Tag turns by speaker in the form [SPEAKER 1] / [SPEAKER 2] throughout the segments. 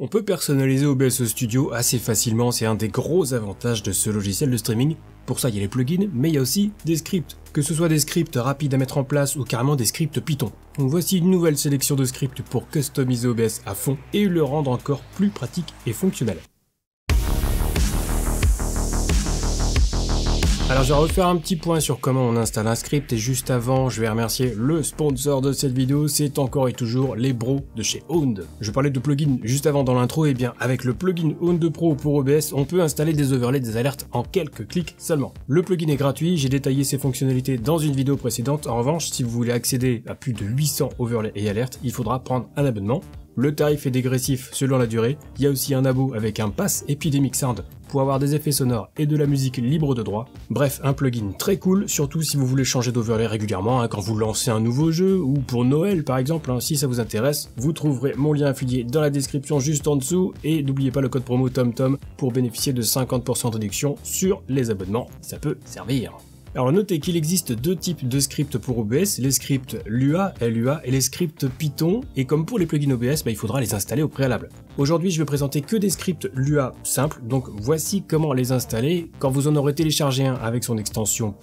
[SPEAKER 1] On peut personnaliser OBS Studio assez facilement, c'est un des gros avantages de ce logiciel de streaming. Pour ça, il y a les plugins, mais il y a aussi des scripts. Que ce soit des scripts rapides à mettre en place ou carrément des scripts Python. Donc voici une nouvelle sélection de scripts pour customiser OBS à fond et le rendre encore plus pratique et fonctionnel. Alors je vais refaire un petit point sur comment on installe un script et juste avant je vais remercier le sponsor de cette vidéo, c'est encore et toujours les bros de chez Owned. Je parlais de plugin juste avant dans l'intro, et bien avec le plugin Owned Pro pour OBS, on peut installer des overlays, des alertes en quelques clics seulement. Le plugin est gratuit, j'ai détaillé ses fonctionnalités dans une vidéo précédente. En revanche, si vous voulez accéder à plus de 800 overlays et alertes, il faudra prendre un abonnement. Le tarif est dégressif selon la durée, il y a aussi un abo avec un pass Epidemic Sound pour avoir des effets sonores et de la musique libre de droit. Bref, un plugin très cool, surtout si vous voulez changer d'overlay régulièrement, quand vous lancez un nouveau jeu, ou pour Noël par exemple, si ça vous intéresse. Vous trouverez mon lien affilié dans la description juste en dessous, et n'oubliez pas le code promo TomTom pour bénéficier de 50% de réduction sur les abonnements, ça peut servir. Alors notez qu'il existe deux types de scripts pour OBS, les scripts Lua et les scripts Python, et comme pour les plugins OBS, il faudra les installer au préalable. Aujourd'hui je vais présenter que des scripts Lua simples, donc voici comment les installer. Quand vous en aurez téléchargé un avec son extension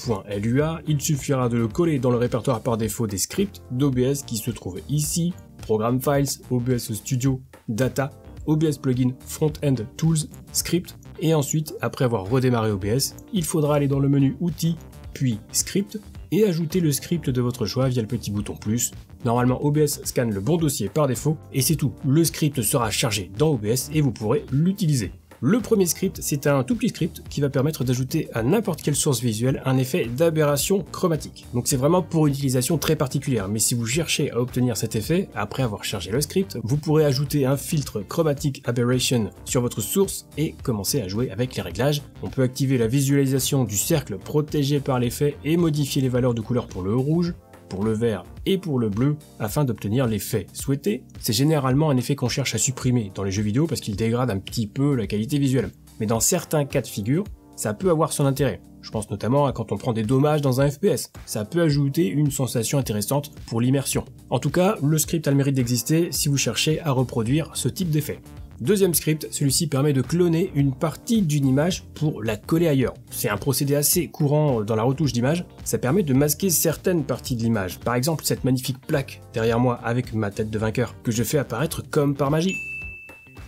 [SPEAKER 1] .lua, il suffira de le coller dans le répertoire par défaut des scripts d'OBS qui se trouve ici, Program Files, OBS Studio, Data, OBS Plugin, Front-End Tools, Script, et ensuite, après avoir redémarré OBS, il faudra aller dans le menu Outils, puis Script, et ajouter le script de votre choix via le petit bouton plus. Normalement, OBS scanne le bon dossier par défaut, et c'est tout. Le script sera chargé dans OBS et vous pourrez l'utiliser. Le premier script, c'est un tout petit script qui va permettre d'ajouter à n'importe quelle source visuelle un effet d'aberration chromatique. Donc c'est vraiment pour une utilisation très particulière, mais si vous cherchez à obtenir cet effet, après avoir chargé le script, vous pourrez ajouter un filtre Chromatic Aberration sur votre source et commencer à jouer avec les réglages. On peut activer la visualisation du cercle protégé par l'effet et modifier les valeurs de couleur pour le rouge, pour le vert et pour le bleu afin d'obtenir l'effet souhaité. C'est généralement un effet qu'on cherche à supprimer dans les jeux vidéo parce qu'il dégrade un petit peu la qualité visuelle. Mais dans certains cas de figure, ça peut avoir son intérêt. Je pense notamment à quand on prend des dommages dans un FPS. Ça peut ajouter une sensation intéressante pour l'immersion. En tout cas, le script a le mérite d'exister si vous cherchez à reproduire ce type d'effet. Deuxième script, celui-ci permet de cloner une partie d'une image pour la coller ailleurs. C'est un procédé assez courant dans la retouche d'image, ça permet de masquer certaines parties de l'image. Par exemple, cette magnifique plaque derrière moi avec ma tête de vainqueur, que je fais apparaître comme par magie.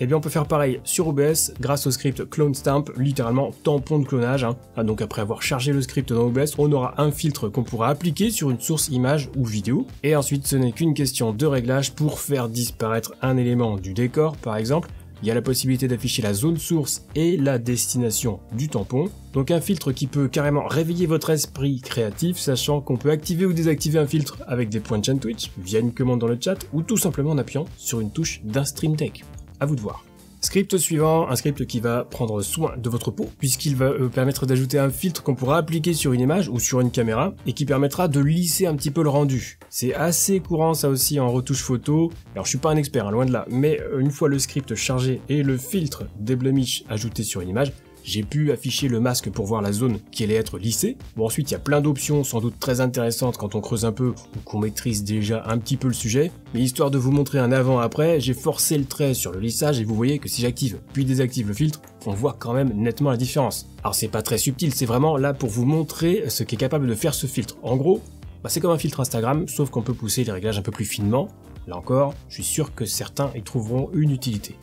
[SPEAKER 1] Et bien on peut faire pareil sur OBS grâce au script Clone Stamp, littéralement tampon de clonage. Donc après avoir chargé le script dans OBS, on aura un filtre qu'on pourra appliquer sur une source image ou vidéo. Et ensuite ce n'est qu'une question de réglage pour faire disparaître un élément du décor par exemple. Il y a la possibilité d'afficher la zone source et la destination du tampon. Donc un filtre qui peut carrément réveiller votre esprit créatif, sachant qu'on peut activer ou désactiver un filtre avec des points de chaîne Twitch, via une commande dans le chat, ou tout simplement en appuyant sur une touche d'un Stream Deck. À vous de voir. Script suivant, un script qui va prendre soin de votre peau, puisqu'il va permettre d'ajouter un filtre qu'on pourra appliquer sur une image ou sur une caméra, et qui permettra de lisser un petit peu le rendu. C'est assez courant ça aussi en retouche photo, alors je suis pas un expert, loin de là, mais une fois le script chargé et le filtre des blemishes ajouté sur une image, j'ai pu afficher le masque pour voir la zone qui allait être lissée. Bon ensuite il y a plein d'options sans doute très intéressantes quand on creuse un peu ou qu'on maîtrise déjà un petit peu le sujet. Mais histoire de vous montrer un avant-après, j'ai forcé le trait sur le lissage et vous voyez que si j'active puis désactive le filtre, on voit quand même nettement la différence. Alors c'est pas très subtil, c'est vraiment là pour vous montrer ce qu'est capable de faire ce filtre. En gros, c'est comme un filtre Instagram, sauf qu'on peut pousser les réglages un peu plus finement. Là encore, je suis sûr que certains y trouveront une utilité.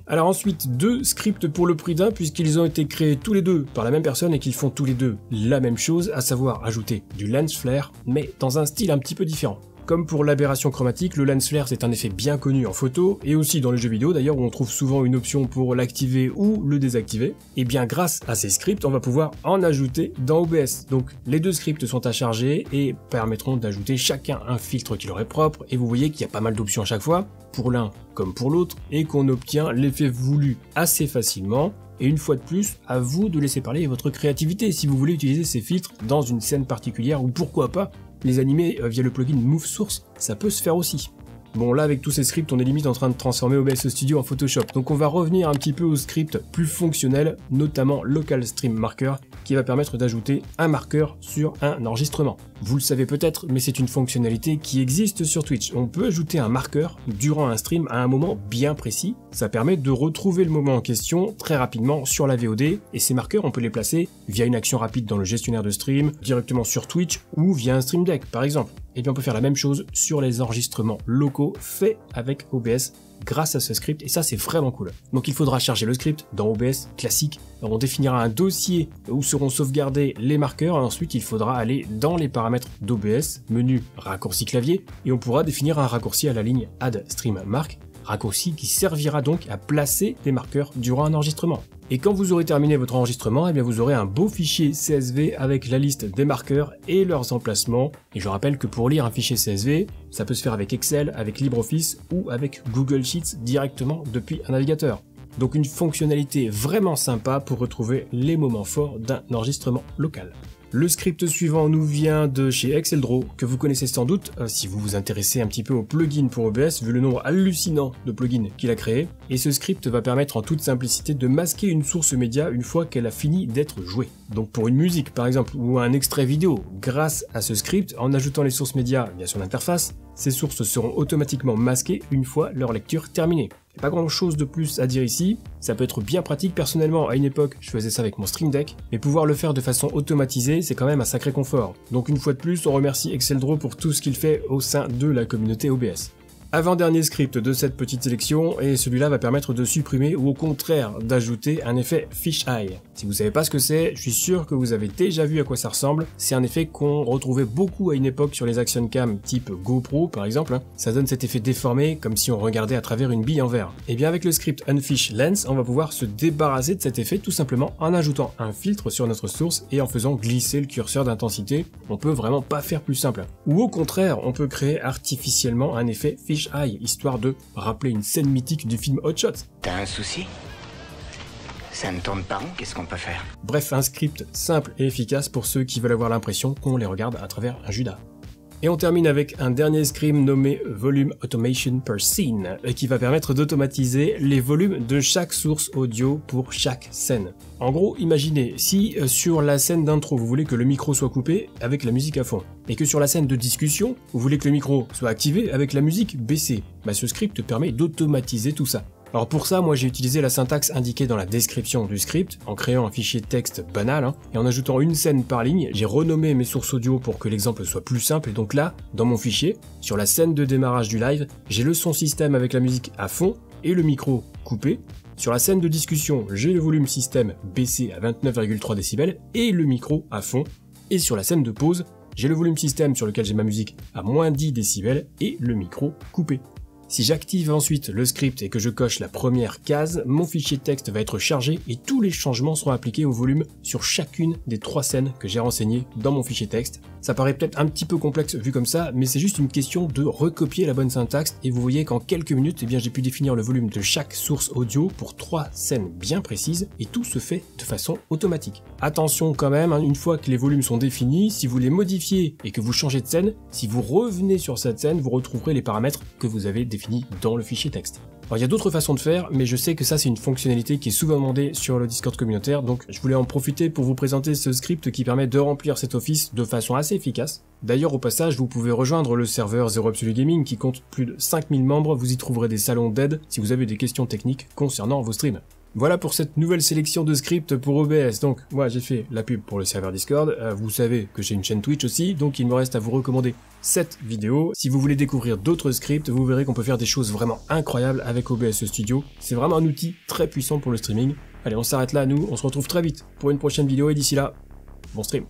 [SPEAKER 1] Alors ensuite, deux scripts pour le prix d'un puisqu'ils ont été créés tous les deux par la même personne et qu'ils font tous les deux la même chose, à savoir ajouter du lens flare, mais dans un style un petit peu différent. Comme pour l'aberration chromatique, le lens flare c'est un effet bien connu en photo, et aussi dans les jeux vidéo d'ailleurs où on trouve souvent une option pour l'activer ou le désactiver. Et bien grâce à ces scripts, on va pouvoir en ajouter dans OBS. Donc les deux scripts sont à charger et permettront d'ajouter chacun un filtre qui leur est propre, et vous voyez qu'il y a pas mal d'options à chaque fois, pour l'un comme pour l'autre, et qu'on obtient l'effet voulu assez facilement. Et une fois de plus, à vous de laisser parler votre créativité si vous voulez utiliser ces filtres dans une scène particulière, ou pourquoi pas les animer via le plugin Move Source, ça peut se faire aussi. Bon là avec tous ces scripts on est limite en train de transformer OBS Studio en Photoshop, donc on va revenir un petit peu aux scripts plus fonctionnels, notamment Local Stream Marker, qui va permettre d'ajouter un marqueur sur un enregistrement. Vous le savez peut-être, mais c'est une fonctionnalité qui existe sur Twitch. On peut ajouter un marqueur durant un stream à un moment bien précis. Ça permet de retrouver le moment en question très rapidement sur la VOD, et ces marqueurs on peut les placer via une action rapide dans le gestionnaire de stream, directement sur Twitch ou via un Stream Deck par exemple. Et bien on peut faire la même chose sur les enregistrements locaux faits avec OBS grâce à ce script, et ça c'est vraiment cool. Donc il faudra charger le script dans OBS classique, on définira un dossier où seront sauvegardés les marqueurs, et ensuite il faudra aller dans les paramètres d'OBS, menu raccourci clavier, et on pourra définir un raccourci à la ligne Add Stream Mark, raccourci qui servira donc à placer des marqueurs durant un enregistrement. Et quand vous aurez terminé votre enregistrement, eh bien vous aurez un beau fichier CSV avec la liste des marqueurs et leurs emplacements. Et je rappelle que pour lire un fichier CSV, ça peut se faire avec Excel, avec LibreOffice ou avec Google Sheets directement depuis un navigateur. Donc une fonctionnalité vraiment sympa pour retrouver les moments forts d'un enregistrement local. Le script suivant nous vient de chez Exceldraw, que vous connaissez sans doute si vous vous intéressez un petit peu aux plugins pour OBS, vu le nombre hallucinant de plugins qu'il a créé. Et ce script va permettre en toute simplicité de masquer une source média une fois qu'elle a fini d'être jouée. Donc pour une musique par exemple, ou un extrait vidéo, grâce à ce script, en ajoutant les sources médias bien sur l'interface, ces sources seront automatiquement masquées une fois leur lecture terminée. Pas grand chose de plus à dire ici, ça peut être bien pratique. Personnellement à une époque je faisais ça avec mon Stream Deck, mais pouvoir le faire de façon automatisée c'est quand même un sacré confort. Donc une fois de plus on remercie Exceldraw pour tout ce qu'il fait au sein de la communauté OBS. Avant-dernier script de cette petite sélection, et celui-là va permettre de supprimer ou au contraire d'ajouter un effet fisheye. Si vous savez pas ce que c'est, je suis sûr que vous avez déjà vu à quoi ça ressemble. C'est un effet qu'on retrouvait beaucoup à une époque sur les action cam type GoPro par exemple. Ça donne cet effet déformé comme si on regardait à travers une bille en verre. Et bien avec le script Unfish Lens, on va pouvoir se débarrasser de cet effet tout simplement en ajoutant un filtre sur notre source et en faisant glisser le curseur d'intensité. On peut vraiment pas faire plus simple. Ou au contraire, on peut créer artificiellement un effet fisheye, histoire de rappeler une scène mythique du film Hot Shots.
[SPEAKER 2] T'as un souci? Ça ne tourne pas rond, qu'est-ce qu'on peut faire?
[SPEAKER 1] Bref, un script simple et efficace pour ceux qui veulent avoir l'impression qu'on les regarde à travers un Judas. Et on termine avec un dernier script nommé Volume Automation per Scene, qui va permettre d'automatiser les volumes de chaque source audio pour chaque scène. En gros, imaginez, si sur la scène d'intro vous voulez que le micro soit coupé avec la musique à fond, et que sur la scène de discussion, vous voulez que le micro soit activé avec la musique baissée, bah ce script permet d'automatiser tout ça. Alors pour ça, moi j'ai utilisé la syntaxe indiquée dans la description du script, en créant un fichier texte banal, et en ajoutant une scène par ligne, j'ai renommé mes sources audio pour que l'exemple soit plus simple, et donc là, dans mon fichier, sur la scène de démarrage du live, j'ai le son système avec la musique à fond, et le micro coupé. Sur la scène de discussion, j'ai le volume système baissé à 29,3 décibels, et le micro à fond. Et sur la scène de pause, j'ai le volume système sur lequel j'ai ma musique à moins 10 décibels, et le micro coupé. Si j'active ensuite le script et que je coche la première case, mon fichier texte va être chargé et tous les changements seront appliqués au volume sur chacune des 3 scènes que j'ai renseignées dans mon fichier texte. Ça paraît peut-être un petit peu complexe vu comme ça, mais c'est juste une question de recopier la bonne syntaxe et vous voyez qu'en quelques minutes, j'ai pu définir le volume de chaque source audio pour 3 scènes bien précises et tout se fait de façon automatique. Attention quand même, une fois que les volumes sont définis, si vous les modifiez et que vous changez de scène, si vous revenez sur cette scène, vous retrouverez les paramètres que vous avez définis dans le fichier texte. Alors il y a d'autres façons de faire, mais je sais que ça c'est une fonctionnalité qui est souvent demandée sur le Discord communautaire, donc je voulais en profiter pour vous présenter ce script qui permet de remplir cet office de façon assez efficace. D'ailleurs au passage, vous pouvez rejoindre le serveur Zero Absolute Gaming qui compte plus de 5000 membres, vous y trouverez des salons d'aide si vous avez des questions techniques concernant vos streams. Voilà pour cette nouvelle sélection de scripts pour OBS. Donc moi j'ai fait la pub pour le serveur Discord, vous savez que j'ai une chaîne Twitch aussi, donc il me reste à vous recommander cette vidéo. Si vous voulez découvrir d'autres scripts, vous verrez qu'on peut faire des choses vraiment incroyables avec OBS Studio. C'est vraiment un outil très puissant pour le streaming. Allez, on s'arrête là, nous, on se retrouve très vite pour une prochaine vidéo et d'ici là, bon stream.